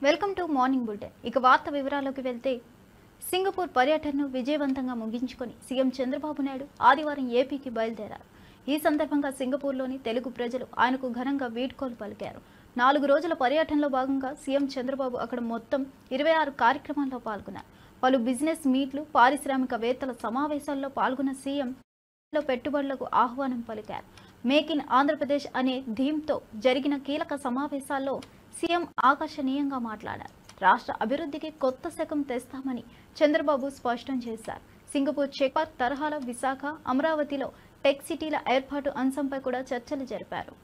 Welcome to morning bulletin. ఇక వార్త వివరాల్లోకి వెళ్తే సింగపూర్ పర్యటనను విజయవంతంగా ముగించుకొని సీఎం చంద్రబాబు నాయుడు ఆదివారం ఏపీకి బయలుదేరారు. ఈ సందర్భంగా సింగపూర్లోని తెలుగు ప్రజలు ఆయనకు ఘనంగా వీడ్కోలు పలికారు. 4 రోజుల పర్యటనలో భాగంగా సీఎం చంద్రబాబు అక్కడ మొత్తం 26 కార్యక్రమాల్లో పాల్గొన్నారు. పలు బిజినెస్ మీట్లు, పారిశ్రామికవేత్తల సమావేశాల్లో పాల్గొన్న సీఎం పెట్టుబడులకు ఆహ్వానం పలికారు. మేక్ ఇన్ ఆంధ్రప్రదేశ్ అనే థీమ్తో జరిగిన కీలక సమావేశాల్లో సీఎం ఆకర్షణీయంగా మాట్లాడారు. రాష్ట్ర అభివృద్ధికి కొత్త శకం తెస్తామని చంద్రబాబు స్పష్టం చేశారు. సింగపూర్ చెక్ పార్క్ తరహాలో విశాఖ, అమరావతిలో టెక్ సిటీల ఏర్పాటు అంశంపై కూడా చర్చలు జరిపారు.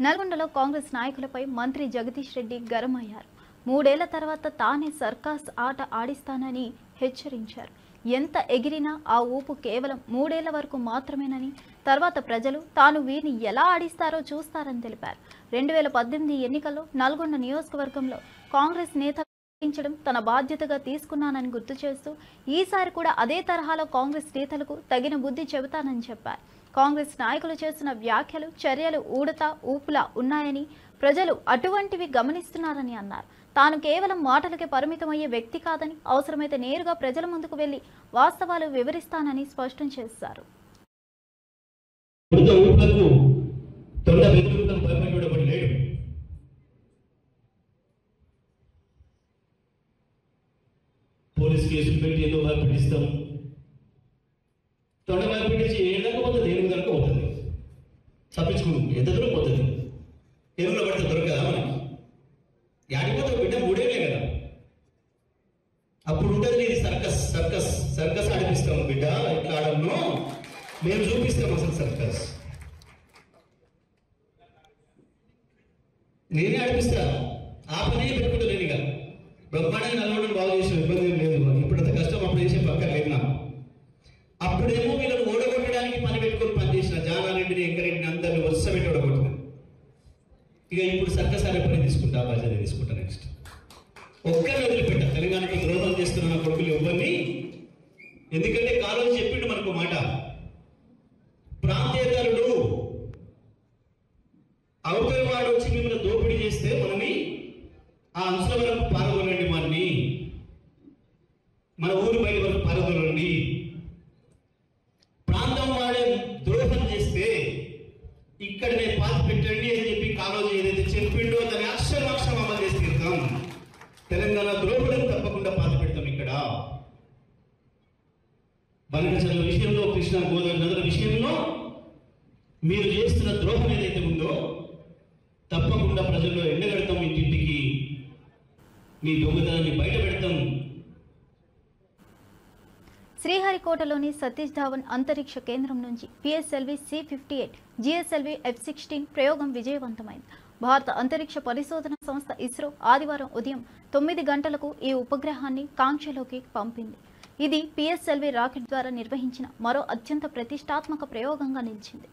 నల్గొండలో కాంగ్రెస్ నాయకులపై మంత్రి జగదీష్ రెడ్డి గరం అయ్యారు. 3 ఏళ్ల తర్వాత తానే సర్కస్ ఆట ఆడిస్తానని హెచ్చరించారు. ఎంత ఎగిరినా ఆ ఊపు కేవలం 3 ఏళ్ల వరకు మాత్రమేనని, తర్వాత ప్రజలు తాను వీరిని ఎలా ఆడిస్తారో చూస్తారని తెలిపారు. 2018 ఎన్నికల్లో నల్గొండ నియోజకవర్గంలో కాంగ్రెస్ నేత తన బాధ్యతగా తీసుకున్నానని గుర్తు చేస్తూ ఈసారి కూడా అదే తరహాలో కాంగ్రెస్ నేతలకు తగిన బుద్ధి చెబుతానని చెప్పారు. కాంగ్రెస్ నాయకులు చేస్తున్న వ్యాఖ్యలు, చర్యలు ఊడతా ఊపులా ఉన్నాయని, ప్రజలు అటువంటివి గమనిస్తున్నారని అన్నారు. తాను కేవలం మాటలకే పరిమితమయ్యే వ్యక్తి కాదని, అవసరమైతే నేరుగా ప్రజల ముందుకు వెళ్లి వాస్తవాలు వివరిస్తానని స్పష్టం చేశారు. పోలీస్ కేసులు పెట్టి ఏదో భయపెట్టిస్తాం, తొండ భయపెట్టించి ఏదైనా పోతుంది, దేని కనుక పోతుంది, తప్పించుకుంటుంది, ఎంత దూరం పోతుంది, ఎరువులో పడితే దొరకదా మనకి, యాడిపోతే బిడ్డ 3 ఏళ్ళే కదా, అప్పుడు ఉంటుంది నీది సర్కస్. సర్కస్ సర్కస్ ఆడిపిస్తాము బిడ్డ, ఇట్లా ఆడను మేము చూపిస్తాం అసలు సర్కస్, నేనే ఆడిపిస్తా, ఆ పని పెట్టుకుంటా. నేను ఇక బ్రహ్మాండంగా నల్గొండను బాగు చేసిన ఇబ్బంది ఏం లేదు, ఇప్పుడంత కష్టం అప్పుడు చేసే పక్క లేదు నాకు. అప్పుడేమో వీళ్ళని ఓడగొట్టడానికి పని పెట్టుకొని పనిచేసిన జానారెడ్డిని, ఎంకరెడ్డిని అందరిని వరుస పెట్టి ఓడగొట్టిన. ఇక ఇప్పుడు సర్కస్ ఆడే పని తీసుకుంటా, బాధ్యత తీసుకుంటా. నెక్స్ట్ ఒక్కరిని వదిలిపెట్టా, తెలంగాణకు ద్రోహం చేస్తున్న కొడుకులు ఎవరిని. ఎందుకంటే కాలేజీ చెప్పిండు మనకు మాట, ప్రాంతేతరుడు అవతల వాడు వచ్చి మిమ్మల్ని దోపిడీ చేస్తే మనని ఆ అంశం వరకు పాల్గొనండి, మనని మన ఊరు బయట వరకు పాల్గొనండి. ప్రాంతం వాడే ద్రోహం చేస్తే ఇక్కడనే పాతి పెట్టండి అని చెప్పి కాలేజీ ఏదైతే చెప్పిండో దాన్ని అక్షరం అమలు చేసి తీరుతాం. తెలంగాణ ద్రోహులను తప్పకుండా పాతి పెడతాం. ఇక్కడ బంగాళాఖాతం విషయంలో, కృష్ణా గోదావరి నదుల విషయంలో మీరు చేస్తున్న ద్రోహం ఏదైతే ఉందో తప్పకుండా ప్రజల్లో ఎండగడతాం. ఇంటింటికి మీ దొంగతనాన్ని బయట పెడతాం. శ్రీహరికోటలోని సతీష్ ధావన్ అంతరిక్ష కేంద్రం నుంచి పిఎస్ఎల్వి C-58, జిఎస్ఎల్వి F-16 ప్రయోగం విజయవంతమైంది. భారత అంతరిక్ష పరిశోధన సంస్థ ఇస్రో ఆదివారం ఉదయం 9 గంటలకు ఈ ఉపగ్రహాన్ని కాంక్షలోకి పంపింది. ఇది పిఎస్ఎల్వి రాకెట్ ద్వారా నిర్వహించిన మరో అత్యంత ప్రతిష్టాత్మక ప్రయోగంగా నిలిచింది.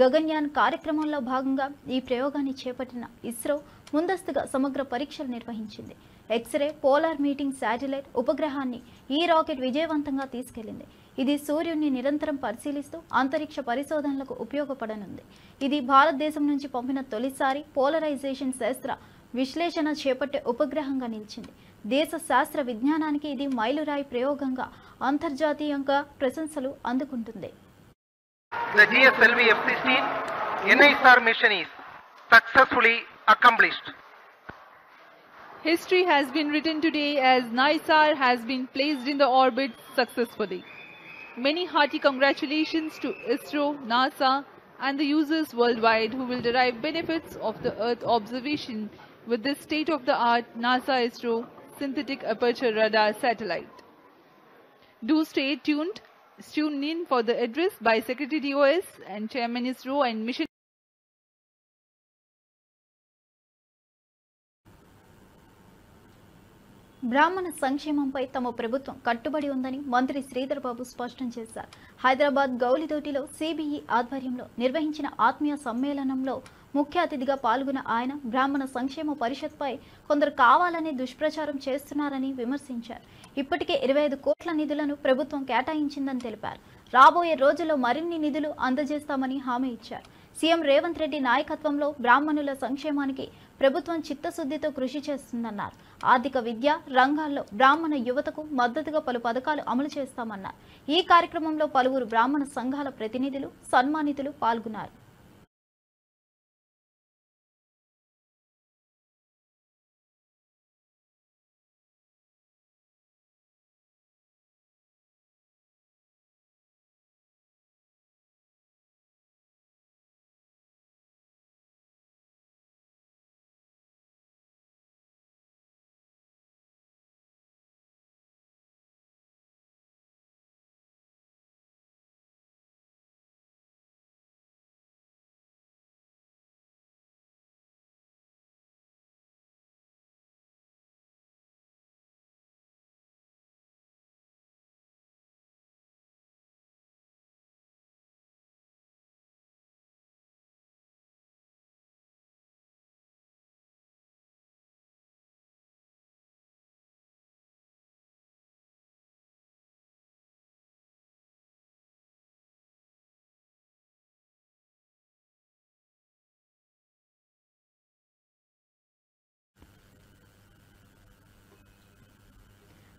గగన్యాన్ కార్యక్రమంలో భాగంగా ఈ ప్రయోగాన్ని చేపట్టిన ఇస్రో ముందస్తుగా సమగ్ర పరీక్షలు నిర్వహించింది. ఎక్స్రే పోలార్ మీటింగ్ శాటిలైట్ ఉపగ్రహాన్ని ఈ రాకెట్ విజయవంతంగా తీసుకెళ్లింది. ఇది సూర్యుడిని నిరంతరం పరిశీలిస్తూ అంతరిక్ష పరిశోధనలకు ఉపయోగపడనుంది. ఇది భారతదేశం నుంచి పంపిన తొలిసారి పోలరైజేషన్ శాస్త్ర విశ్లేషణ చేపట్టే ఉపగ్రహంగా నిలిచింది. దేశ శాస్త్ర విజ్ఞానానికి ఇది మైలురాయి ప్రయోగంగా అంతర్జాతీయంగా ప్రశంసలు అందుకుంటుంది. The GSLV F-16 NISR mission is successfully accomplished. History has been written today as NISR has been placed in the orbit successfully. Many hearty congratulations to ISRO, NASA and the users worldwide who will derive benefits of the Earth observation with this state-of-the-art NASA ISRO synthetic aperture radar satellite. Do stay tuned. Tune in for the address by Secretary DOS and Chairman ISRO and Mission. బ్రాహ్మణ సంక్షేమంపై తమ ప్రభుత్వం కట్టుబడి ఉందని మంత్రి శ్రీధర్ బాబు స్పష్టం చేశారు. Hyderabad గౌలిదోటిలో CBE ఆధ్వర్యంలో నిర్వహించిన ఆత్మీయ సమ్మేళనంలో ముఖ్య అతిథిగా పాల్గొన్న ఆయన బ్రాహ్మణ సంక్షేమ పరిషత్పై కొందరు కావాలని దుష్ప్రచారం చేస్తున్నారని విమర్శించారు. ఇప్పటికే 25 కోట్ల నిధులను ప్రభుత్వం కేటాయించిందని తెలిపారు. రాబోయే రోజుల్లో మరిన్ని నిధులు అందజేస్తామని హామీ ఇచ్చారు. సీఎం రేవంత్ రెడ్డి నాయకత్వంలో బ్రాహ్మణుల సంక్షేమానికి ప్రభుత్వం చిత్తశుద్ధితో కృషి చేస్తుందన్నారు. ఆర్థిక విద్య రంగాల్లో బ్రాహ్మణ యువతకు మద్దతుగా పలు పథకాలు అమలు చేస్తామన్నారు. ఈ కార్యక్రమంలో పలువురు బ్రాహ్మణ సంఘాల ప్రతినిధులు సన్మానితులు పాల్గొన్నారు.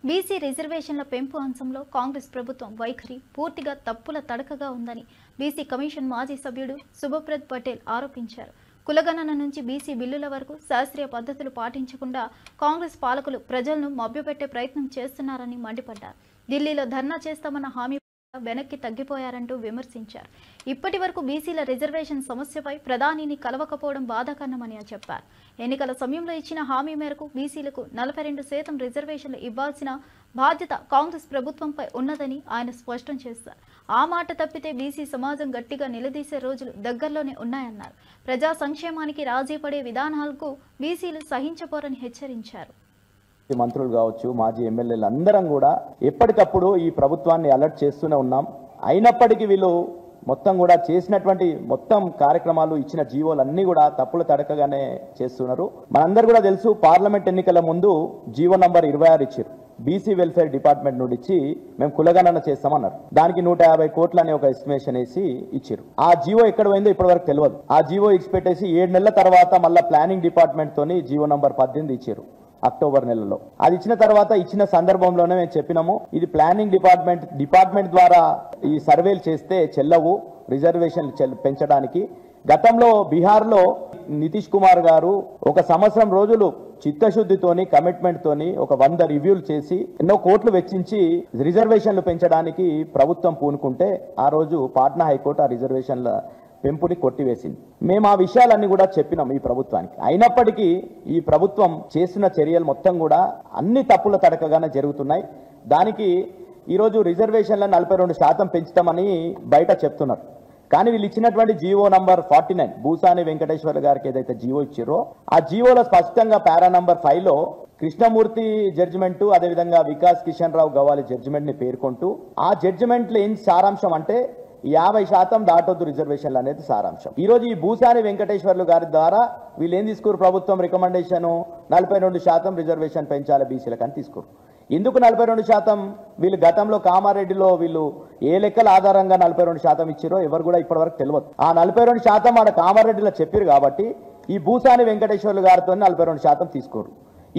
బీసీ రిజర్వేషన్ల పెంపు అంశంలో కాంగ్రెస్ ప్రభుత్వం వైఖరి పూర్తిగా తప్పుల తడకగా ఉందని బీసీ కమిషన్ మాజీ సభ్యుడు శుభప్రద్ పటేల్ ఆరోపించారు. కులగణన నుంచి బీసీ బిల్లుల వరకు శాస్త్రీయ పద్ధతులు పాటించకుండా కాంగ్రెస్ పాలకులు ప్రజలను మభ్యపెట్టే ప్రయత్నం చేస్తున్నారని మండిపడ్డారు. ఢిల్లీలో ధర్నా చేస్తామన్న హామీ వెనక్కి తగ్గిపోయారంటూ విమర్శించారు. ఇప్పటి వరకు బీసీల రిజర్వేషన్ సమస్యపై ప్రధానిని కలవకపోవడం బాధాకరమని చెప్పారు. ఎన్నికల సమయంలో ఇచ్చిన హామీ మేరకు బీసీలకు 42% రిజర్వేషన్లు ఇవ్వాల్సిన బాధ్యత కాంగ్రెస్ ప్రభుత్వంపై ఉన్నదని ఆయన స్పష్టం చేశారు. ఆ మాట తప్పితే బీసీ సమాజం గట్టిగా నిలదీసే రోజులు దగ్గరలోనే ఉన్నాయన్నారు. ప్రజా సంక్షేమానికి రాజీ పడే విధానాలకు బీసీలు సహించబోరని హెచ్చరించారు. మంత్రులు కావచ్చు, మాజీ ఎమ్మెల్యేలు అందరం కూడా ఎప్పటికప్పుడు ఈ ప్రభుత్వాన్ని అలర్ట్ చేస్తూనే ఉన్నాం. అయినప్పటికీ వీళ్ళు మొత్తం కూడా చేసినటువంటి మొత్తం కార్యక్రమాలు ఇచ్చిన జీవోలన్నీ కూడా తప్పులు తడకగానే చేస్తున్నారు. మనందరూ కూడా తెలుసు, పార్లమెంట్ ఎన్నికల ముందు జీవో నంబర్ 26 ఇచ్చారు. బీసీ వెల్ఫేర్ డిపార్ట్మెంట్ నుండి ఇచ్చి మేము కులగణన చేస్తామన్నారు. దానికి 150 కోట్లు అనే ఒక ఎస్టిమేషన్ వేసి ఇచ్చారు. ఆ జీవో ఎక్కడ పోయిందో ఇప్పటి వరకు తెలియదు. ఆ జీవో ఇచ్చిపెట్టేసి 7 నెలల తర్వాత మళ్ళీ ప్లానింగ్ డిపార్ట్మెంట్ తోని జీవో నంబర్ 18 ఇచ్చారు అక్టోబర్ నెలలో. అది ఇచ్చిన తర్వాత ఇచ్చిన సందర్భంలోనే మేము చెప్పినాము, ఇది ప్లానింగ్ డిపార్ట్మెంట్ ద్వారా ఈ సర్వేలు చేస్తే చెల్లవు రిజర్వేషన్లు పెంచడానికి. గతంలో బీహార్లో నితీష్ కుమార్ గారు 1 సంవత్సరం రోజులు చిత్తశుద్ధితోని కమిట్మెంట్ తోని 100 రివ్యూలు చేసి ఎన్నో కోట్లు వెచ్చించి రిజర్వేషన్లు పెంచడానికి ప్రభుత్వం పూనుకుంటే ఆ రోజు పాట్నా హైకోర్టు ఆ రిజర్వేషన్ల పెంపుని కొట్టివేసింది. మేము ఆ విషయాలన్నీ కూడా చెప్పినాం ఈ ప్రభుత్వానికి. అయినప్పటికీ ఈ ప్రభుత్వం చేస్తున్న చర్యలు మొత్తం కూడా అన్ని తప్పుల తడకగానే జరుగుతున్నాయి. దానికి ఈరోజు రిజర్వేషన్లను 42% పెంచుతామని బయట చెప్తున్నారు. కానీ వీళ్ళు ఇచ్చినటువంటి జీవో నంబర్ 49 భూసాని వెంకటేశ్వర గారికి ఏదైతే జీవో ఇచ్చారో ఆ జీవోలో స్పష్టంగా పారా నంబర్ 5లో కృష్ణమూర్తి జడ్జిమెంటు, అదేవిధంగా వికాస్ కిషన్ రావు గవాలి జడ్జిమెంట్ ని పేర్కొంటూ ఆ జడ్జిమెంట్లో ఏం సారాంశం అంటే 50% దాటొద్దు రిజర్వేషన్లు అనేది సారాంశం. ఈ రోజు ఈ భూసాని వెంకటేశ్వర్లు గారి ద్వారా వీళ్ళు ఏం తీసుకోరు, ప్రభుత్వం రికమెండేషన్ 42% రిజర్వేషన్ పెంచాలి బీసీలకు అని తీసుకోరు. ఎందుకు 42%? వీళ్ళు గతంలో కామారెడ్డిలో వీళ్ళు ఏ లెక్కల ఆధారంగా 42% ఇచ్చారో ఎవరు కూడా ఇప్పటివరకు తెలియదు. ఆ 42% ఆడ కామారెడ్డిలో చెప్పారు కాబట్టి ఈ భూసాని వెంకటేశ్వర్లు గారితో 42% తీసుకోరు.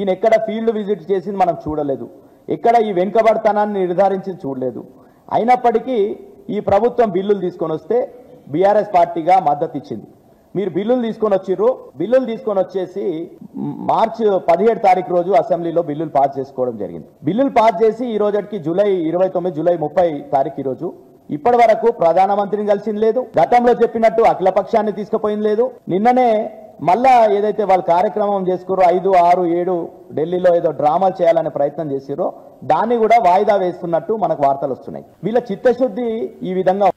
ఈయన ఎక్కడ ఫీల్డ్ విజిట్ చేసింది మనం చూడలేదు, ఎక్కడ ఈ వెనుకబడతనాన్ని నిర్ధారించింది చూడలేదు. అయినప్పటికీ ఈ ప్రభుత్వం బిల్లులు తీసుకొని వస్తే బీఆర్ఎస్ పార్టీగా మద్దతు ఇచ్చింది. మీరు బిల్లులు తీసుకొని వచ్చిర్రు, బిల్లులు తీసుకొని వచ్చేసి మార్చి 17 తారీఖు రోజు అసెంబ్లీలో బిల్లులు పాస్ చేసుకోవడం జరిగింది. బిల్లులు పాస్ చేసి ఈ రోజుకి జూలై 29, జూలై 30 తారీఖు ఈరోజు ఇప్పటి వరకు ప్రధానమంత్రిని కలిసింది లేదు, గతంలో చెప్పినట్టు అఖిలపక్షాన్ని తీసుకుపోయింది లేదు. నిన్ననే మళ్ళా ఏదైతే వాళ్ళు కార్యక్రమం చేసుకురో 5, 6, 7 ఢిల్లీలో ఏదో డ్రామాలు చేయాలనే ప్రయత్నం చేసిరో దాన్ని కూడా వాయిదా వేస్తున్నట్టు మనకు వార్తలు వస్తున్నాయి. వీళ్ళ చిత్తశుద్ధి ఈ విధంగా.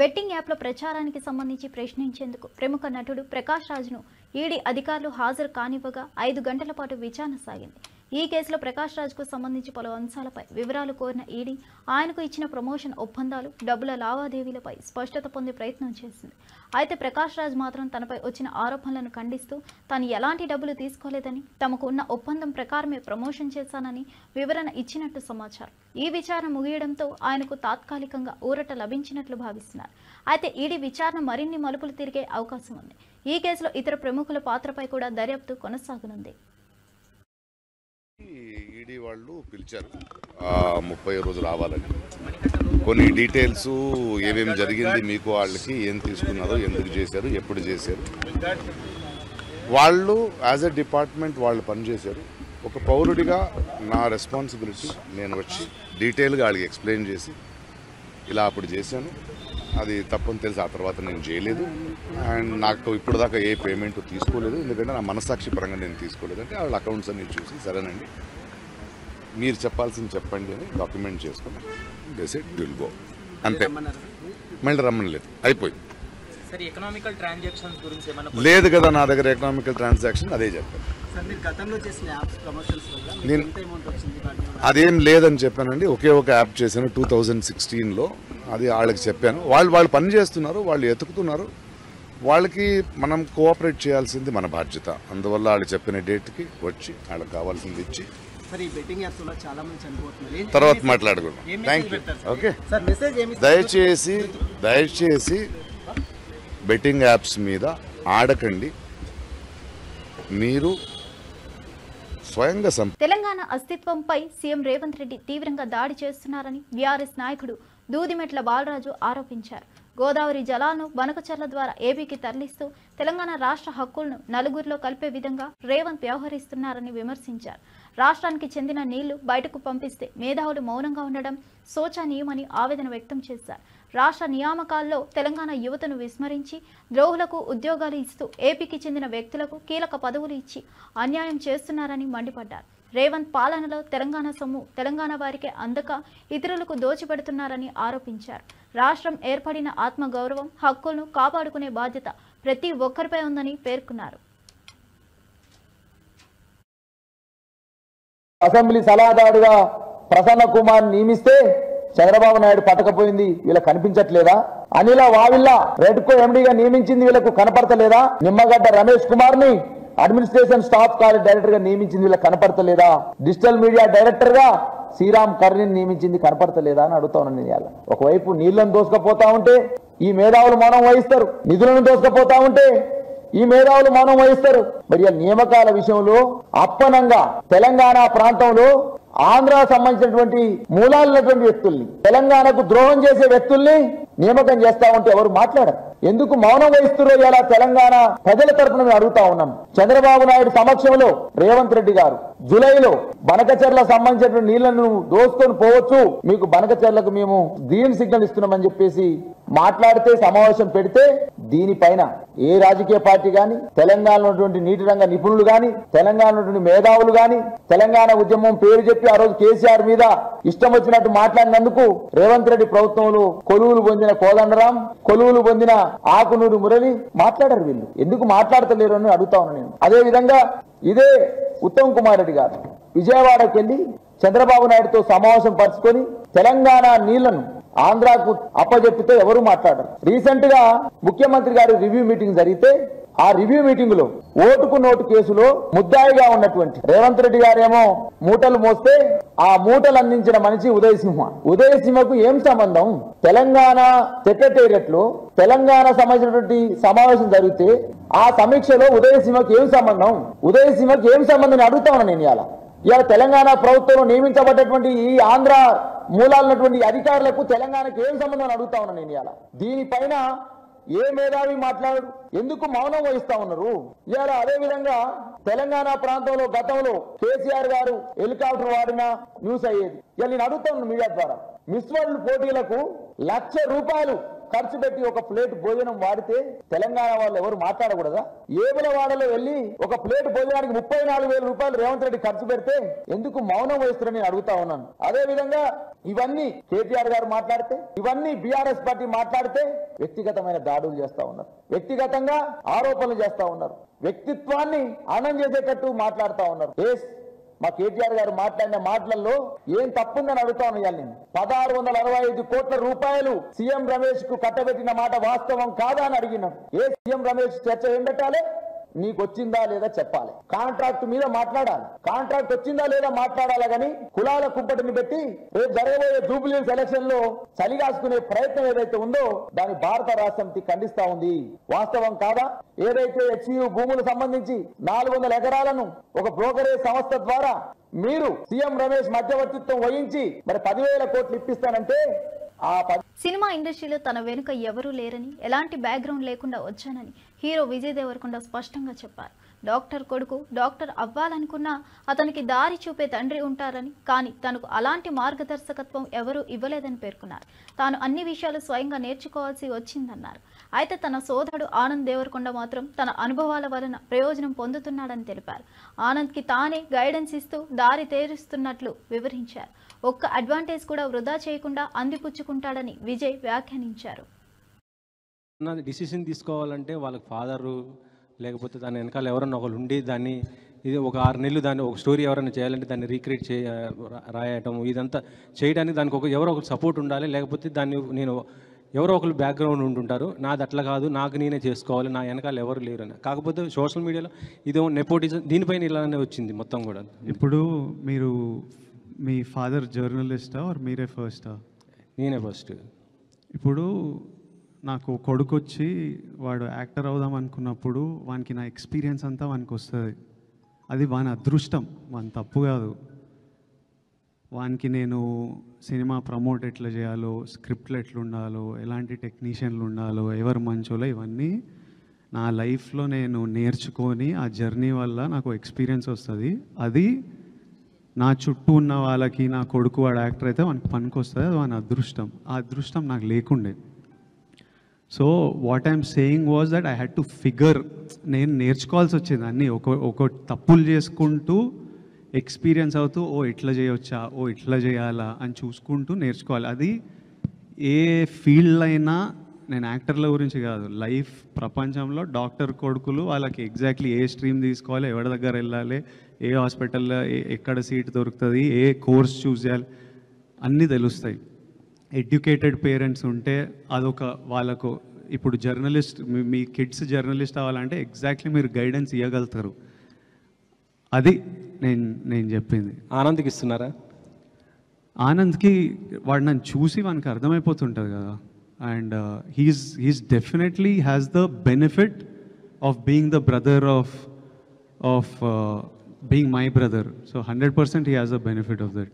బెట్టింగ్ యాప్ల ప్రచారానికి సంబంధించి ప్రశ్నించేందుకు ప్రముఖ నటుడు ప్రకాష్ రాజ్ను ఈడీ అధికారులు హాజరు కానివ్వగా 5 గంటల పాటు విచారణ సాగింది. ఈ కేసులో ప్రకాష్ రాజ్కు సంబంధించి పలు అంశాలపై వివరాలు కోరిన ఈడీ ఆయనకు ఇచ్చిన ప్రమోషన్ ఒప్పందాలు, డబ్బుల లావాదేవీలపై స్పష్టత పొందే ప్రయత్నం చేసింది. అయితే ప్రకాష్ రాజ్ మాత్రం తనపై వచ్చిన ఆరోపణలను ఖండిస్తూ తాను ఎలాంటి డబ్బులు తీసుకోలేదని, తమకు ఉన్న ఒప్పందం ప్రకారమే ప్రమోషన్ చేశానని వివరణ ఇచ్చినట్టు సమాచారం. ఈ విచారణ ముగియడంతో ఆయనకు తాత్కాలికంగా ఊరట లభించినట్లు భావిస్తున్నారు. అయితే ఈడీ విచారణ మరిన్ని మలుపులు తిరిగే అవకాశం ఉంది. ఈ కేసులో ఇతర ప్రముఖుల పాత్రపై కూడా దర్యాప్తు కొనసాగనుంది. ఈడీ వాళ్ళు పిలిచారు 30 రోజులు రావాలని. కొన్ని డీటెయిల్స్ ఏమేమి జరిగింది, మీకు వాళ్ళకి ఏం తీసుకున్నారో, ఎందుకు చేశారు, ఎప్పుడు చేశారు, వాళ్ళు యాజ్ ఎ డిపార్ట్మెంట్ వాళ్ళు పనిచేశారు. ఒక పౌరుడిగా నా రెస్పాన్సిబిలిటీ నేను వచ్చి డీటెయిల్గా వాళ్ళకి ఎక్స్ప్లెయిన్ చేసి ఇలా అప్పుడు చేశాను, అది తప్పని తెలిసి ఆ తర్వాత నేను చేయలేదు, అండ్ నాకు ఇప్పుడు దాకా ఏ పేమెంట్ తీసుకోలేదు, ఎందుకంటే నా మనసాక్షి పరంగా నేను తీసుకోలేదు అంటే వాళ్ళ అకౌంట్స్ అన్ని చూసి సరేనండి మీరు చెప్పాల్సింది చెప్పండి అని డాక్యుమెంట్ చేసుకుని డెసిడ్ విల్ గో అంతే. మళ్ళీ రమ్మలేదు, అయిపోయింది. లేదు కదా నా దగ్గర ఎకనామికల్ ట్రాన్సాక్షన్, అదే చెప్పాను. నేను అదేం లేదని చెప్పానండి. ఒకే ఒక యాప్ చేశాను 2016లో, అది వాళ్ళకి చెప్పాను. వాళ్ళు పని చేస్తున్నారు, వాళ్ళు ఎతుకుతున్నారు, వాళ్ళకి మనం కోఆపరేట్ చేయాల్సింది మన బాధ్యత. అందువల్ల వాళ్ళు చెప్పిన డేట్కి వచ్చి వాళ్ళకి కావాల్సింది ఇచ్చి తర్వాత మాట్లాడుకుందాం. Thank you. ఓకే, దయచేసి బెట్టింగ్ యాప్స్ మీద ఆడకండి. మీరు స్వయంగా తెలంగాణ అస్తిత్వంపై సీఎం రేవంత్ రెడ్డి తీవ్రంగా దాడి చేస్తున్నారని బీఆర్ఎస్ నాయకుడు దూదిమెట్ల బాలరాజు ఆరోపించారు. గోదావరి జలాలను బనకచర్ల ద్వారా ఏపీకి తరలిస్తూ తెలంగాణ రాష్ట్ర హక్కులను నలుగురిలో కలిపే విధంగా రేవంత్ వ్యవహరిస్తున్నారని విమర్శించారు. రాష్ట్రానికి చెందిన నీళ్లు బయటకు పంపిస్తే మేధావులు మౌనంగా ఉండడం శోచనీయమని ఆవేదన వ్యక్తం చేశారు. రాష్ట్ర నియామకాల్లో తెలంగాణ యువతను విస్మరించి ద్రోహులకు ఉద్యోగాలు ఇస్తూ ఏపీకి చెందిన వ్యక్తులకు కీలక పదవులు ఇచ్చి అన్యాయం చేస్తున్నారని మండిపడ్డారు. రేవంత్ పాలనలో తెలంగాణ సొమ్ము తెలంగాణ వారికే అందక ఇతరులకు దోచిపెడుతున్నారని ఆరోపించారు. రాష్ట్రం ఏర్పడిన ఆత్మగౌరవం, హక్కులను కాపాడుకునే బాధ్యత ప్రతి ఒక్కరిపై ఉందని పేర్కొన్నారు. అసెంబ్లీ సలహాదారుగా ప్రసన్న కుమార్ నియమిస్తే చంద్రబాబు నాయుడు పట్టకపోయింది వీళ్ళకి కనిపించట్లేదా? అనిల వావిల్లా రెడ్కో ఎండీగా నియమించింది వీళ్ళకు కనపడతలేదా? నిమ్మగడ్డ రమేష్ కుమార్ ని అడ్మినిస్ట్రేషన్ స్టాఫ్ కాలేజ్ డైరెక్టర్ గా నియమించింది వీళ్ళకి కనపడతలేదా? డిజిటల్ మీడియా డైరెక్టర్ గా శ్రీరామ్ కర్ణిని నియమించింది కనపడతలేదా అని అడుగుతా ఉన్నాను నేను. ఒకవైపు నీళ్లను దోసుకపోతా ఉంటే ఈ మేధావులు మౌనం వహిస్తారు, నిధులను దోసుకపోతా ఉంటే ఈ మేధావులు మౌనం వహిస్తారు. మరి నియామకాల విషయంలో అప్పనంగా తెలంగాణ ప్రాంతంలో ఆంధ్ర సంబంధించినటువంటి మూలాలున్నటువంటి వ్యక్తుల్ని, తెలంగాణకు ద్రోహం చేసే వ్యక్తుల్ని నియామకం చేస్తా ఉంటే ఎవరు మాట్లాడరు. ఎందుకు మౌనం వహిస్తున్నారో ఇలా తెలంగాణ ప్రజల తరఫున మేము అడుగుతా ఉన్నాం. చంద్రబాబు నాయుడు సమక్షంలో రేవంత్ రెడ్డి గారు జూలైలో బనకచెర్ల సంబంధించినటువంటి నీళ్లను దోసుకొని పోవచ్చు, మీకు బనకచెర్లకు మేము గ్రీన్ సిగ్నల్ ఇస్తున్నామని చెప్పేసి మాట్లాడితే సమావేశం పెడితే దీనిపైన ఏ రాజకీయ పార్టీ గాని, తెలంగాణలో ఉన్నటువంటి నీటి రంగ నిపుణులు గాని, తెలంగాణ ఉన్నటువంటి మేధావులు గాని, తెలంగాణ ఉద్యమం పేరు చెప్పి ఆ రోజు కేసీఆర్ మీద ఇష్టం వచ్చినట్టు మాట్లాడినందుకు రేవంత్ రెడ్డి ప్రభుత్వంలో కొలువులు పొందిన కోదండరాం, కొలువులు పొందిన ఆకునూరు మురళి మాట్లాడారు. వీళ్ళు ఎందుకు మాట్లాడతలేరు అని అడుగుతా ఉన్నాను నేను. అదే విధంగా ఇదే ఉత్తమ్ కుమార్ రెడ్డి గారు విజయవాడకి వెళ్లి చంద్రబాబు నాయుడుతో సమావేశం పరుచుకొని తెలంగాణ నీళ్లను ఆంధ్రాకు అప్పజెప్పితే ఎవరు మాట్లాడరు. రీసెంట్ గా ముఖ్యమంత్రి గారి రివ్యూ మీటింగ్ జరిగితే ఆ రివ్యూ మీటింగ్ లో ఓటుకు నోటు కేసులో ముద్దాయిగా ఉన్నటువంటి రేవంత్ రెడ్డి గారేమో మూటలు మోస్తే ఆ మూటలు అందించిన మనిషి ఉదయసింహకు ఏం సంబంధం? తెలంగాణ సెక్రటేరియట్ లో తెలంగాణ సంబంధించినటువంటి సమావేశం జరిగితే ఆ సమీక్షలో ఉదయసింహకు ఏం సంబంధం? ఉదయసింహకు ఏం సంబంధం అడుగుతా ఉన్నా నేను. ఇవాళ తెలంగాణ ప్రభుత్వంలో నియమించబడ్డటువంటి ఈ ఆంధ్ర మూలాలున్నటువంటి అధికారులకు తెలంగాణకు ఏం సంబంధం అని అడుగుతా ఉన్నా నేను. దీనిపైన ఏ మేధావి మాట్లాడు, ఎందుకు మౌనం వహిస్తా ఉన్నారు? ఇవాళ అదే విధంగా తెలంగాణ ప్రాంతంలో గతంలో కేసీఆర్ గారు హెలికాప్టర్ వాడిన న్యూస్ అయ్యేది. ఇవాళ నేను అడుగుతా ఉన్నాను మీడియా ద్వారా, మిస్ వరల్డ్ పోటీలకు ₹1,00,000 ఖర్చు పెట్టి ఒక ప్లేట్ భోజనం వాడితే తెలంగాణ వాళ్ళు ఎవరు మాట్లాడకూడదా? ఏబులవాడలో వెళ్ళి ఒక ప్లేట్ భోజనానికి ₹34,000 రేవంత్ రెడ్డి ఖర్చు పెడితే ఎందుకు మౌనం వహిస్తారని అడుగుతా ఉన్నాను. అదే విధంగా ఇవన్నీ కేటీఆర్ గారు మాట్లాడితే, ఇవన్నీ బీఆర్ఎస్ పార్టీ మాట్లాడితే వ్యక్తిగతమైన దాడులు చేస్తా ఉన్నారు, వ్యక్తిగతంగా ఆరోపణలు చేస్తా ఉన్నారు, వ్యక్తిత్వాన్ని ఆనందం చేసేటట్టు మాట్లాడుతా ఉన్నారు. మా కేటీఆర్ గారు మాట్లాడిన మాటలలో ఏం తప్పుందని అడుగుతా ఉన్నాను. నేను 1,665 కోట్ల రూపాయలు సీఎం రమేష్ కు కట్టబెట్టిన మాట వాస్తవం కాదా అని అడిగినాం. సీఎం రమేష్ చర్చ ఏం పెట్టాలి? నీకు వచ్చిందా లేదా చెప్పాలి. కాంట్రాక్ట్ మీద మాట్లాడాలి, కాంట్రాక్ట్ వచ్చిందా లేదా మాట్లాడాలి. కానీ కులాల కుంపటిని పెట్టి రేపు జరగబోయే జూబ్లీహిల్స్ ఎలక్షన్ లో చలిగాసుకునే ప్రయత్నం ఏదైతే ఉందో దాన్ని భారత రాష్ట్ర సమితి ఖండిస్తా ఉంది. వాస్తవం కాదా? ఏదైతే హెచ్యు భూములకు సంబంధించి 400 ఎకరాలను ఒక బ్రోకరేజ్ సంస్థ ద్వారా మీరు సీఎం రమేష్ మధ్యవర్తిత్వం వహించి మరి 10,000 కోట్లు ఇప్పిస్తానంటే సినిమా ఇండస్ట్రీలో తన వెనుక ఎవరూ లేరని, ఎలాంటి బ్యాక్గ్రౌండ్ లేకుండా వచ్చానని హీరో విజయ్ దేవరకొండ స్పష్టంగా చెప్పారు. డాక్టర్ కొడుకు డాక్టర్ అవ్వాలనుకున్నా అతనికి దారి చూపే తండ్రి ఉంటారని, కానీ తనకు అలాంటి మార్గదర్శకత్వం ఎవరూ ఇవ్వలేదని పేర్కొన్నారు. తాను అన్ని విషయాలు స్వయంగా నేర్చుకోవాల్సి వచ్చిందన్నారు. అయితే తన సోదరుడు ఆనంద్ దేవరకొండ మాత్రం తన అనుభవాల వలన ప్రయోజనం పొందుతున్నాడని తెలిపారు. ఆనంద్కి తానే గైడెన్స్ ఇస్తూ దారి తేరుస్తున్నట్లు వివరించారు. ఒక్క అడ్వాంటేజ్ కూడా వృధా చేయకుండా అందిపుచ్చుకుంటాడని విజయ్ వ్యాఖ్యానించారు. డిసిషన్ తీసుకోవాలంటే వాళ్ళకి ఫాదరు లేకపోతే దాని వెనకాల ఎవరన్నా ఒకరు ఉండి దాన్ని ఇది ఒక 6 నెలలు దాన్ని ఒక స్టోరీ ఎవరైనా చేయాలంటే దాన్ని రీక్రియేట్ రాయటం ఇదంతా చేయడానికి దానికి ఎవరో ఒకరు సపోర్ట్ ఉండాలి. లేకపోతే దాన్ని నేను ఎవరో ఒకరు బ్యాక్గ్రౌండ్ ఉంటుంటారు. నాది అట్లా కాదు, నాకు నేనే చేసుకోవాలి, నా వెనకాల ఎవరు లేరు అని. కాకపోతే సోషల్ మీడియాలో ఇదో నెపోటిజం దీనిపైన ఇలానే వచ్చింది మొత్తం కూడా. ఇప్పుడు మీరు మీ ఫాదర్ జర్నలిస్టా ఆర్ మీరే ఫస్టా? నేనే ఫస్ట్. ఇప్పుడు నాకు కొడుకు వచ్చి వాడు యాక్టర్ అవుదాం అనుకున్నప్పుడు వానికి నా ఎక్స్పీరియన్స్ అంతా వానికి వస్తుంది. అది వాని అదృష్టం, వాని తప్పు కాదు. వానికి నేను సినిమా ప్రమోట్ ఎట్లా చేయాలో, స్క్రిప్ట్లు ఎట్లుండాలో, ఎలాంటి టెక్నీషియన్లు ఉండాలో, ఎవరు మంచోలో ఇవన్నీ నా లైఫ్లో నేను నేర్చుకొని ఆ జర్నీ వల్ల నాకు ఎక్స్పీరియన్స్ వస్తుంది. అది నా చుట్టూ ఉన్న వాళ్ళకి నా కొడుకు వాడు యాక్టర్ అయితే వానికి పనికి వస్తుంది. అది వాని అదృష్టం. ఆ అదృష్టం నాకు లేకుండే. So what I'm saying was that I had to figure. నేను నేర్చుకోవాల్సి వచ్చేది అన్నీ. ఒక తప్పులు చేసుకుంటూ ఎక్స్పీరియన్స్ అవుతూ ఇట్లా చేయవచ్చా, ఇట్లా చేయాలా అని చూసుకుంటూ నేర్చుకోవాలి. అది ఏ ఫీల్డ్ అయినా, నేను యాక్టర్ల గురించి కాదు, లైఫ్ ప్రపంచంలో డాక్టర్ కొడుకులు వాళ్ళకి ఎగ్జాక్ట్లీ ఏ స్ట్రీమ్ తీసుకోవాలి, ఎవరి దగ్గర వెళ్ళాలి, ఏ హాస్పిటల్లో ఎక్కడ సీట్ దొరుకుతుంది, ఏ కోర్స్ చూస్ చేయాలి అన్నీ తెలుస్తాయి. ఎడ్యుకేటెడ్ పేరెంట్స్ ఉంటే అదొక వాళ్ళకు. ఇప్పుడు జర్నలిస్ట్, మీ కిడ్స్ జర్నలిస్ట్ అవ్వాలంటే ఎగ్జాక్ట్లీ మీరు గైడెన్స్ ఇవ్వగలుగుతారు. అది నేను చెప్పింది. ఆనంద్కి ఇస్తున్నారా? ఆనంద్కి వాడు నన్ను చూసి వానికి అర్థమైపోతుంటుంది కదా. And he's definitely has the benefit of being the brother of being my brother. So 100% he has the benefit of that.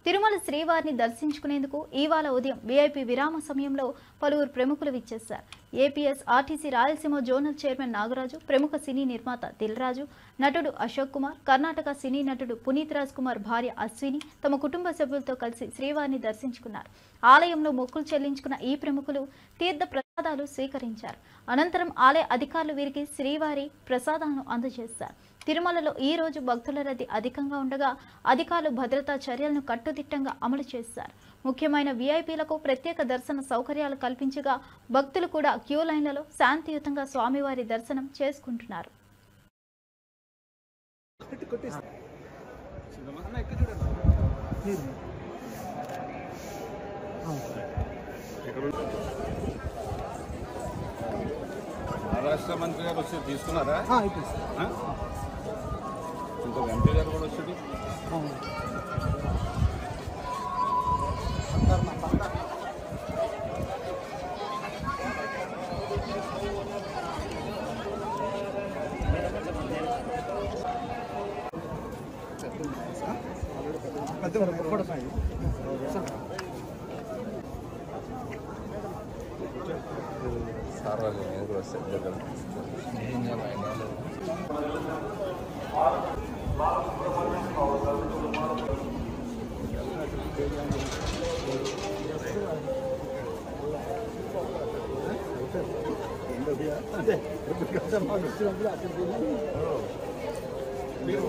Tirumala శ్రీవారిని దర్శించుకునేందుకు ఇవాళ ఉదయం వీఐపీ విరామ సమయంలో పలువురు ప్రముఖులు విచ్చేశారు. APS RTC Rayalaseema zonal chairman Nagaraju, ప్రముఖ సినీ నిర్మాత దిల్రాజు, నటుడు అశోక్ కుమార్, కర్ణాటక సినీ నటుడు పునీత్ రాజ్ కుమార్ భార్య అశ్విని తమ కుటుంబ సభ్యులతో కలిసి శ్రీవారిని దర్శించుకున్నారు. ఆలయంలో మొక్కులు చెల్లించుకున్న ఈ ప్రముఖులు తీర్థ ప్రసాదాలు స్వీకరించారు. అనంతరం ఆలయ అధికారులు వీరికి శ్రీవారి ప్రసాదాలను అందజేశారు. తిరుమలలో ఈ రోజు భక్తుల రద్దీ అధికంగా ఉండగా అధికారులు భద్రతా చర్యలను కట్టుదిట్టంగా అమలు చేశారు. ముఖ్యమైన వీఐపీలకు ప్రత్యేక దర్శన సౌకర్యాలు కల్పించగా భక్తులు కూడా క్యూ లైన్లలో శాంతియుతంగా స్వామివారి దర్శనం చేసుకుంటున్నారు. మహారాష్ట్ర మంత్రి గారు వచ్చి తీసుకున్నారా? ఇంకో ఎంపీ గారు కూడా వచ్చి సార్ మీరు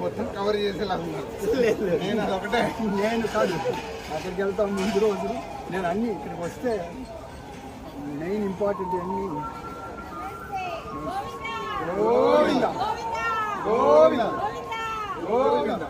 మొత్తం కవర్ చేసేలా ఉన్నారు. నేను అదొకటే, నేను కాదు అక్కడికి వెళ్తాం ముందు రోజు. నేను అన్నీ ఇక్కడికి వస్తే మెయిన్ ఇంపార్టెంట్ అన్నీ గోవింద గోవింద గోవింద.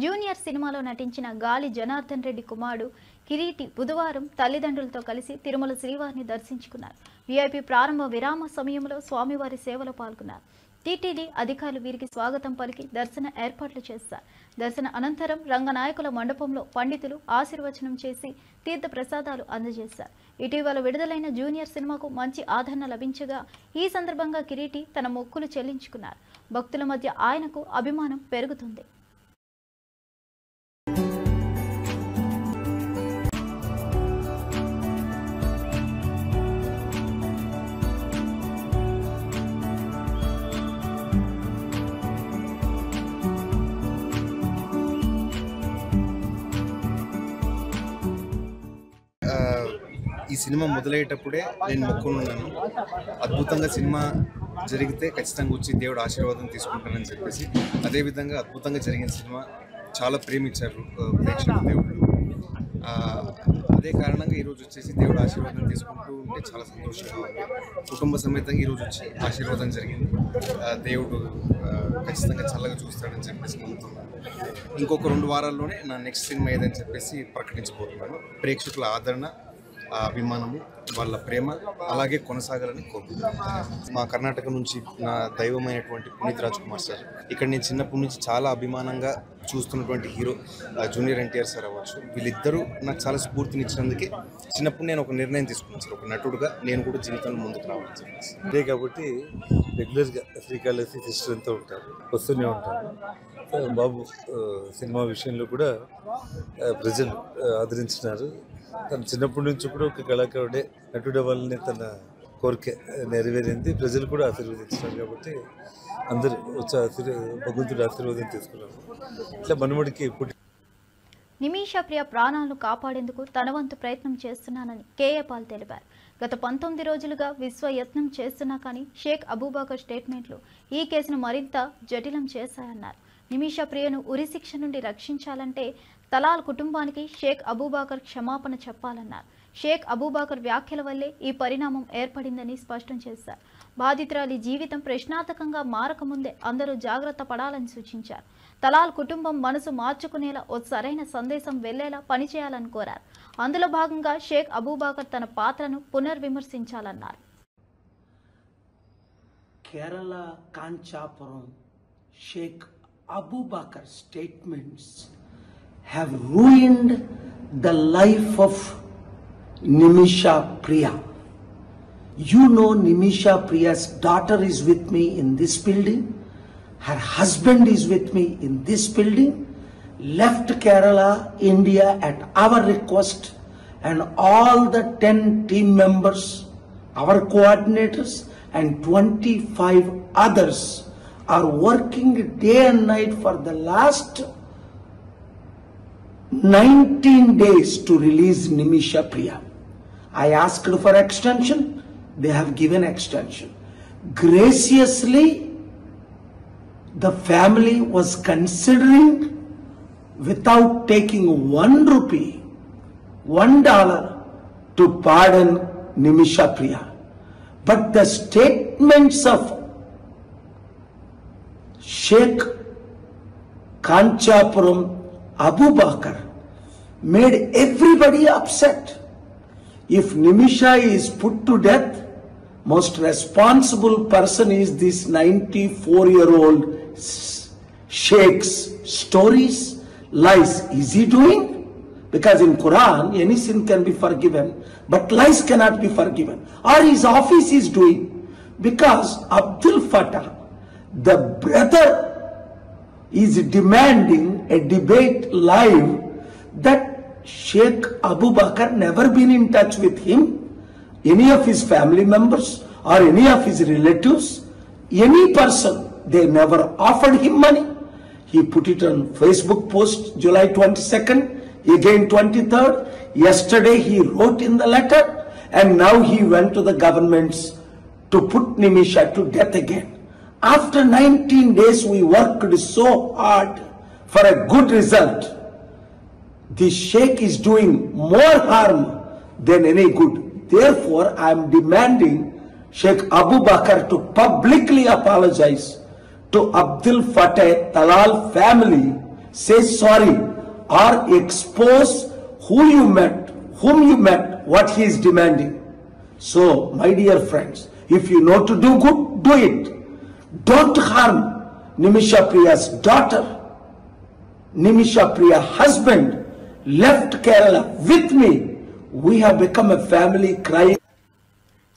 జూనియర్ సినిమాలో నటించిన గాలి జనార్దన్ రెడ్డి కుమారుడు కిరీటి బుధవారం తల్లిదండ్రులతో కలిసి తిరుమల శ్రీవారిని దర్శించుకున్నారు. వీఐపీ ప్రారంభ విరామ సమయంలో స్వామివారి సేవలో పాల్గొన్నారు. టీటీడీ అధికారులు వీరికి స్వాగతం పలికి దర్శన ఏర్పాట్లు చేశారు. దర్శన అనంతరం రంగనాయకుల మండపంలో పండితులు ఆశీర్వచనం చేసి తీర్థ ప్రసాదాలు అందజేశారు. ఇటీవల విడుదలైన జూనియర్ సినిమాకు మంచి ఆదరణ లభించగా ఈ సందర్భంగా కిరీటి తన మొక్కులు చెల్లించుకున్నారు. భక్తుల మధ్య ఆయనకు అభిమానం పెరుగుతుంది. ఈ సినిమా మొదలయ్యేటప్పుడే నేను మొక్కున్నాను, అద్భుతంగా సినిమా జరిగితే ఖచ్చితంగా వచ్చి దేవుడు ఆశీర్వాదం తీసుకుంటానని చెప్పేసి. అదేవిధంగా అద్భుతంగా జరిగిన సినిమా చాలా ప్రేమించారు ప్రేక్షకులు, దేవుడు. అదే కారణంగా ఈరోజు వచ్చేసి దేవుడు ఆశీర్వాదం తీసుకుంటూ ఉంటే చాలా సంతోషంగా ఉంది. కుటుంబ సమేతంగా ఈరోజు వచ్చి ఆశీర్వాదం జరిగింది. దేవుడు ఖచ్చితంగా చల్లగా చూస్తాడని చెప్పేసి నమ్ముతున్నాను. ఇంకొక 2 వారాల్లోనే నా నెక్స్ట్ సినిమా ఏదని చెప్పేసి ప్రకటించబోతున్నాను. ప్రేక్షకుల ఆదరణ, అభిమానము, వాళ్ళ ప్రేమ అలాగే కొనసాగాలని కోరుకుంటున్నాను. మా కర్ణాటక నుంచి నా దైవమైనటువంటి పునీత్ రాజ్ కుమార్ సార్, ఇక్కడ నేను చిన్నప్పటి నుంచి చాలా అభిమానంగా చూస్తున్నటువంటి హీరో జూనియర్ ఎన్టీఆర్ సార్ అవ్వచ్చు. వీళ్ళిద్దరూ నాకు చాలా స్ఫూర్తినిచ్చినందుకే చిన్నప్పుడు నేను ఒక నిర్ణయం తీసుకున్నాను సార్, ఒక నటుడుగా నేను కూడా జీవితంలో ముందుకు రావాలని చెప్పేసి. అంతే కాబట్టి రెగ్యులర్గా శ్రీకాళహస్తి సిస్టర్ అంతా ఉంటారు, వస్తూనే ఉంటారు. బాబు సినిమా విషయంలో కూడా ప్రజలు ఆదరించినారు. తను చిన్నప్పటి నుంచి కూడా ఒక కళాకారుడే, నటుడు అవ్వాలని తన కోరిక నెరవేరింది. ప్రజలు కూడా ఆశీర్వదించినారు కాబట్టి అందరూ వచ్చి భగవంతుడు ఆశీర్వాదం తీసుకున్నారు. ఇట్లా మనవడికి నిమిషా ప్రియ ప్రాణాలను కాపాడేందుకు తన వంతు ప్రయత్నం చేస్తున్నానని కేఏ పాల్ తెలిపారు. గత 19 రోజులుగా విశ్వయత్నం చేస్తున్నా కానీ షేక్ అబూబకర్ స్టేట్మెంట్లు ఈ కేసును మరింత జటిలం చేశాయన్నారు. నిమిషా ప్రియను ఉరిశిక్ష నుండి రక్షించాలంటే తలాల్ కుటుంబానికి షేక్ అబూబకర్ క్షమాపణ చెప్పాలన్నారు. షేక్ అబూబకర్ వ్యాఖ్యల వల్లే ఈ పరిణామం ఏర్పడిందని స్పష్టం చేశారు. బాధితురాలి జీవితం ప్రశ్నార్థకంగా మారకముందే అందరూ జాగ్రత్త పడాలని సూచించారు. తలాల్ కుటుంబం మనసు మార్చుకునేలా ఓ సరైన సందేశం వెళ్లేలా పనిచేయాలని కోరారు. అందులో భాగంగా షేక్ అబూబకర్ తన పాత్రను పునర్విమర్శించాలన్నారు. Kerala Kanchapuram Sheikh Abubakar statements have ruined the life of Nimisha Priya. You know, Nimisha Priya's daughter is with me in this building. Her husband is with me in this building. Left Kerala, India at our request, and all the 10 team members, our coordinators, and 25 others are working day and night for the last 19 days to release Nimisha Priya. I asked for extension, they have given extension. Graciously, the family was considering, without taking ₹1, $1 to pardon Nimisha Priya. But the statements of Sheikh Kanchapuram Abubakar made everybody upset. If Nimisha is put to death, most responsible person is this 94-year-old Sheikh's stories, lies. Is he doing? Because in Quran, any sin can be forgiven, but lies cannot be forgiven. Or his office is doing. Because Abdul Fattah, the brother, is demanding a debate live that Sheikh Abubakar never been in touch with him. any of his family members or any of his relatives, any person. They never offered him money. He put it on Facebook post July 22nd, again 23rd. Yesterday he wrote in the letter, and now he went to the governments to put Nimisha to death again. After 19 days we worked so hard for a good result. This sheikh is doing more harm than any good. Therefore, I am demanding Sheikh Abu Bakr to publicly apologize to Abdul Fateh Talal family, say sorry, or expose whom you met, what he is demanding. So, my dear friends, if you know to do good, do it. Don't harm Nimisha Priya's daughter. Nimisha Priya husband left Kerala with me. We have become a family crying.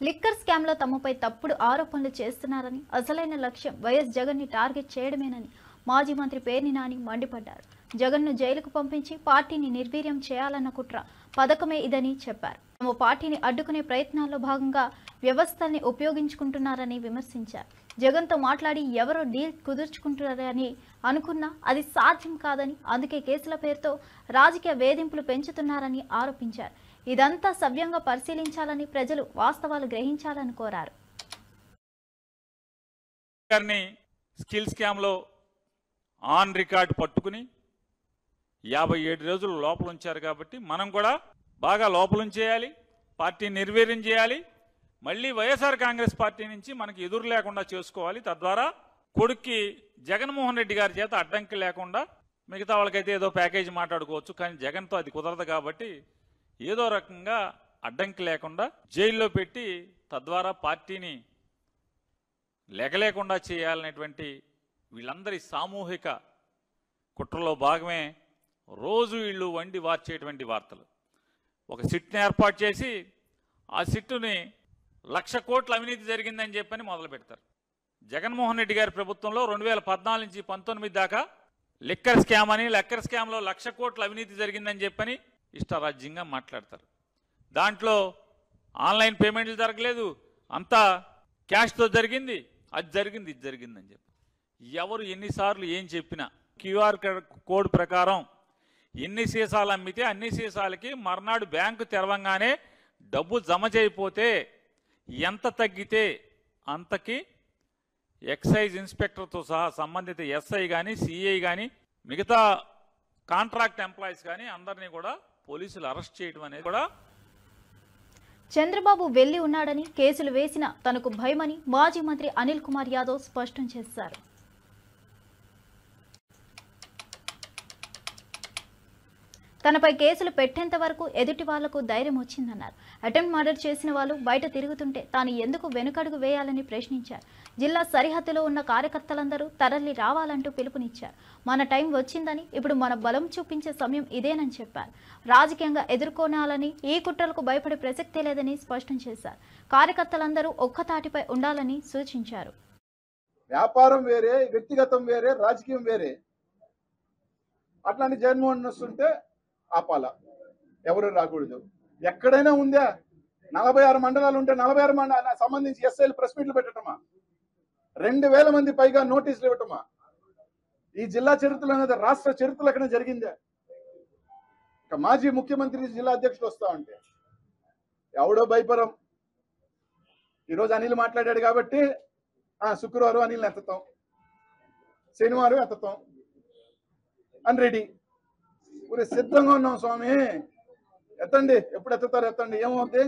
Liquor స్కామ్లో తమపై తప్పుడు ఆరోపణలు చేస్తున్నారని, అసలైన లక్ష్యం YS జగన్ని target చేయడమేనని మాజీ మంత్రి పేర్ని నాని మండిపడ్డారు. జగన్ను జైలుకు పంపించి పార్టీని నిర్వీర్యం చేయాలన్న కుట్ర పథకమే ఇదని చెప్పారు. తమ పార్టీని అడ్డుకునే ప్రయత్నాల్లో భాగంగా వ్యవస్థల్ని ఉపయోగించుకుంటున్నారని విమర్శించారు. జగన్తో మాట్లాడి ఎవరో డీల్ కుదుర్చుకుంటున్నారని అనుకున్నా అది సాధ్యం కాదని, అందుకే కేసుల పేరుతో రాజకీయ వేధింపులు పెంచుతున్నారని ఆరోపించారు. ఇదంతా సవ్యంగా పరిశీలించాలని, ప్రజలు వాస్తవాలు గ్రహించాలని కోరారు. స్కిల్ స్కామ్లో ఆన్ రికార్డ్ పట్టుకుని 57 రోజులు లోపల ఉంచారు కాబట్టి మనం కూడా బాగా లోపలుంచేయాలి, పార్టీని నిర్వీర్యం చేయాలి, మళ్ళీ వైఎస్ఆర్ కాంగ్రెస్ పార్టీ నుంచి మనకి ఎదురు లేకుండా చేసుకోవాలి. తద్వారా కొడుక్కి జగన్మోహన్ రెడ్డి గారి చేత అడ్డంకి లేకుండా, మిగతా వాళ్ళకైతే ఏదో ప్యాకేజీ మాట్లాడుకోవచ్చు, కానీ జగన్తో అది కుదరదు కాబట్టి ఏదో రకంగా అడ్డంకి లేకుండా జైల్లో పెట్టి తద్వారా పార్టీని లేకలేకుండా చేయాలనేటువంటి వీళ్ళందరి సామూహిక కుట్రలో భాగమే రోజు వీళ్ళు వండి వార్చేటువంటి వార్తలు. ఒక సిట్ని ఏర్పాటు చేసి ఆ సిట్టుని 1,00,000 కోట్ల అవినీతి జరిగిందని చెప్పని మొదలు పెడతారు. జగన్మోహన్ రెడ్డి గారి ప్రభుత్వంలో 2014 నుంచి 19 దాకా లిక్కర్ స్కామ్ అని, లిక్కర్ స్కామ్లో 1,00,000 కోట్ల అవినీతి జరిగిందని చెప్పని ఇష్టారాజ్యంగా మాట్లాడతారు. దాంట్లో ఆన్లైన్ పేమెంట్లు జరగలేదు, అంతా క్యాష్తో జరిగింది, అది జరిగింది, ఇది జరిగిందని చెప్పి ఎవరు ఎన్నిసార్లు ఏం చెప్పినా క్యూఆర్ కోడ్ ప్రకారం ఎన్ని సీసాలు అమ్మితే అన్ని సీసాలకి మర్నాడు బ్యాంకు తెరవంగానే డబ్బు జమ చేయకపోతే ఎంత తగ్గితే అంతకి ఎక్సైజ్ ఇన్స్పెక్టర్తో సహా సంబంధిత ఎస్ఐ కానీ, సిఐ కానీ, మిగతా కాంట్రాక్ట్ ఎంప్లాయీస్ కానీ అందరినీ కూడా పోలీసులు అరెస్ట్ చేయడం అనేది కూడా. చంద్రబాబు వెళ్లి ఉన్నాడని, కేసులు వేసిన తనకు భయమని మాజీ మంత్రి అనిల్ కుమార్ యాదవ్ స్పష్టం చేశారు. తనపై కేసులు పెట్టేంత వరకు ఎదుటి వాళ్లకు ధైర్యం వచ్చిందన్నారు. అటెంప్ట్ మర్డర్ చేసిన వాళ్ళు బయట తిరుగుతుంటే తాను ఎందుకు వెనుకడుగు వేయాలని ప్రశ్నించారు. జిల్లా సరిహద్దులో ఉన్న కార్యకర్తలందరూ తరలి రావాలంటూ పిలుపునిచ్చారు. మన టైం వచ్చిందని, ఇప్పుడు మన బలం చూపించే సమయం ఇదేనని చెప్పారు. రాజకీయంగా ఎదుర్కొనాలని, ఈ కుట్రలకు భయపడే ప్రసక్తే లేదని స్పష్టం చేశారు. కార్యకర్తలందరూ ఒక్కతాటిపై ఉండాలని సూచించారు. వ్యాపారం వేరే, వ్యక్తిగతం వేరే, రాజకీయం వేరే. అట్లాంటి జగన్మోహన్ వస్తుంటే ఆపాల, ఎవరు రాకూడదు. ఎక్కడైనా ఉందా? 46 మండలాలు ఉంటే 46 మండలాలకు సంబంధించి ఎస్ఐలు ప్రెస్ మీట్లు పెట్టటమా? 2,000 మంది పైగా నోటీసులు ఇవ్వటమా? ఈ జిల్లా చరిత్రలో అనేది రాష్ట్ర చరిత్రలో ఎక్కడ జరిగిందా? ఇక మాజీ ముఖ్యమంత్రి జిల్లా అధ్యక్షుడు వస్తా ఉంటే ఎవడో భయపరం. ఈరోజు అనిల్ మాట్లాడాడు కాబట్టి శుక్రవారం అనిల్ని ఎత్తుతాం, శనివారం ఎత్తుతాం అని రెడీ. ఊరే సిద్ధంగా ఉన్నాం స్వామి, ఎత్తండి, ఎప్పుడు ఎత్తుతారు ఎత్తండి. ఏమవుద్ది?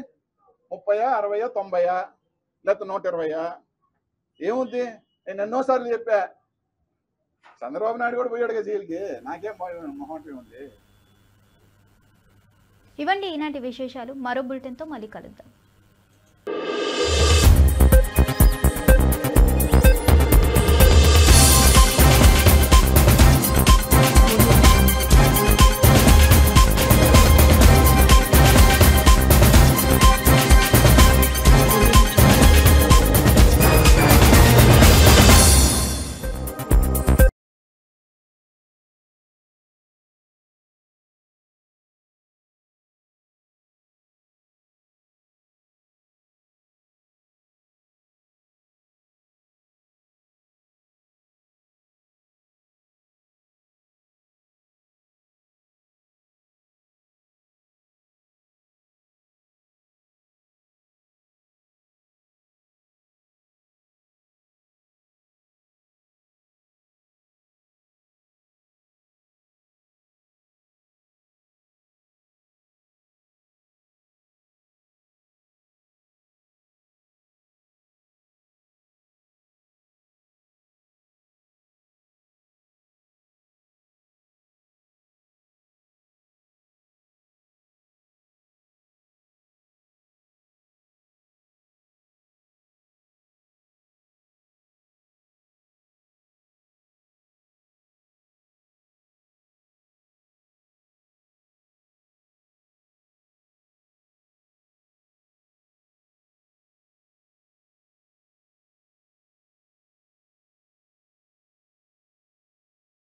30, 60, 90 లేకపోతే 120? ఏమవుద్ది? నేను ఎన్నోసార్లు చెప్పా. చంద్రబాబు నాయుడు కూడా పోయాడుగా జైలుకి, నాకేం మొహమాటం ఉంది. ఇవండి ఈనాటి విశేషాలు. మరో బులెటిన్తో మళ్ళీ కలుద్దాం.